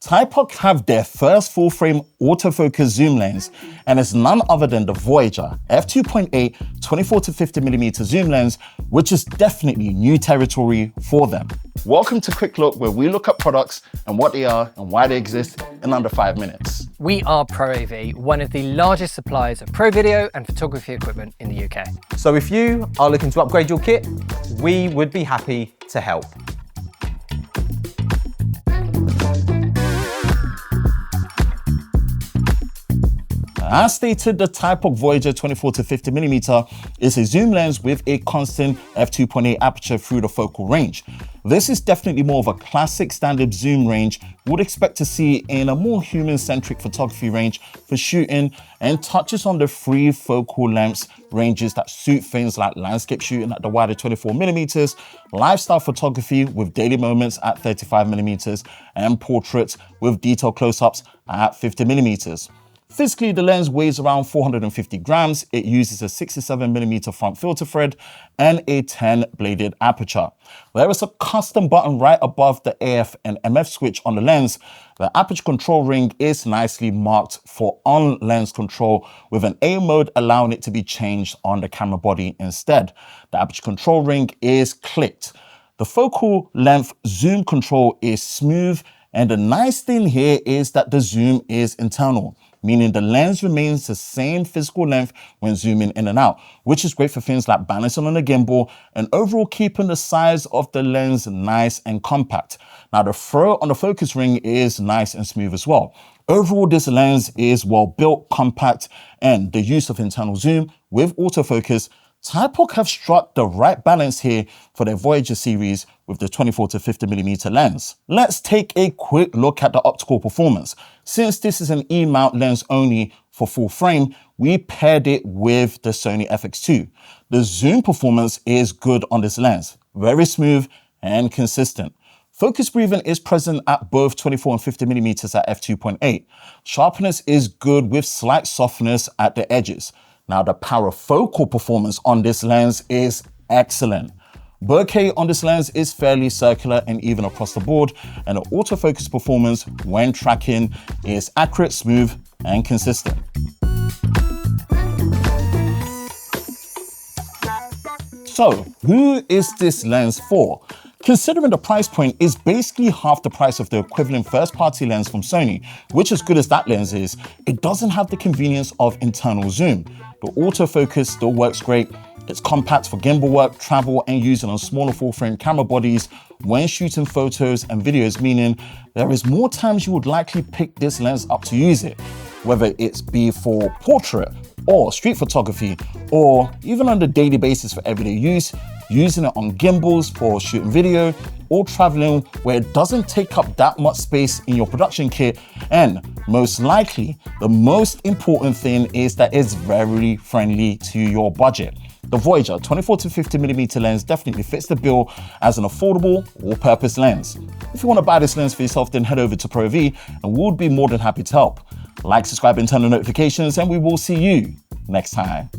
Thypoch have their first full-frame autofocus zoom lens, and it's none other than the Voyager f2.8 24-50mm zoom lens, which is definitely new territory for them. Welcome to Quick Look, where we look at products and what they are and why they exist in under 5 minutes. We are ProAV, one of the largest suppliers of pro video and photography equipment in the UK. So if you are looking to upgrade your kit, we would be happy to help. As stated, the Thypoch Voyager 24-50mm is a zoom lens with a constant f2.8 aperture through the focal range. This is definitely more of a classic standard zoom range you would expect to see in a more human-centric photography range for shooting, and touches on the three focal lengths ranges that suit things like landscape shooting at the wider 24mm, lifestyle photography with daily moments at 35mm, and portraits with detailed close-ups at 50mm. Physically, the lens weighs around 450 grams. It uses a 67mm front filter thread and a 10-bladed aperture. There is a custom button right above the AF and MF switch on the lens. The aperture control ring is nicely marked for on-lens control, with an A mode allowing it to be changed on the camera body instead. The aperture control ring is clicked. The focal length zoom control is smooth, and the nice thing here is that the zoom is internal, meaning the lens remains the same physical length when zooming in and out, which is great for things like balancing on a gimbal and overall keeping the size of the lens nice and compact. Now, the throw on the focus ring is nice and smooth as well. Overall, this lens is well built, compact, and the use of internal zoom with autofocus, Thypoch have struck the right balance here for their Voyager series with the 24-50mm lens. Let's take a quick look at the optical performance. Since this is an E-mount lens only for full frame, we paired it with the Sony FX2. The zoom performance is good on this lens, very smooth and consistent. Focus breathing is present at both 24 and 50mm at f2.8. Sharpness is good with slight softness at the edges. Now, the parafocal performance on this lens is excellent. Bokeh on this lens is fairly circular and even across the board, and the autofocus performance when tracking is accurate, smooth, and consistent. So, who is this lens for? Considering the price point is basically half the price of the equivalent first-party lens from Sony, which, as good as that lens is, it doesn't have the convenience of internal zoom. The autofocus still works great. It's compact for gimbal work, travel, and using on smaller full-frame camera bodies when shooting photos and videos, meaning there is more times you would likely pick this lens up to use it, whether it's be for portrait or street photography, or even on the daily basis for everyday use, using it on gimbals for shooting video, or traveling where it doesn't take up that much space in your production kit. And most likely, the most important thing is that it's very friendly to your budget. The Voyager 24-50mm lens definitely fits the bill as an affordable, all-purpose lens. If you want to buy this lens for yourself, then head over to ProAV and we'll be more than happy to help. Like, subscribe, and turn on notifications, and we will see you next time.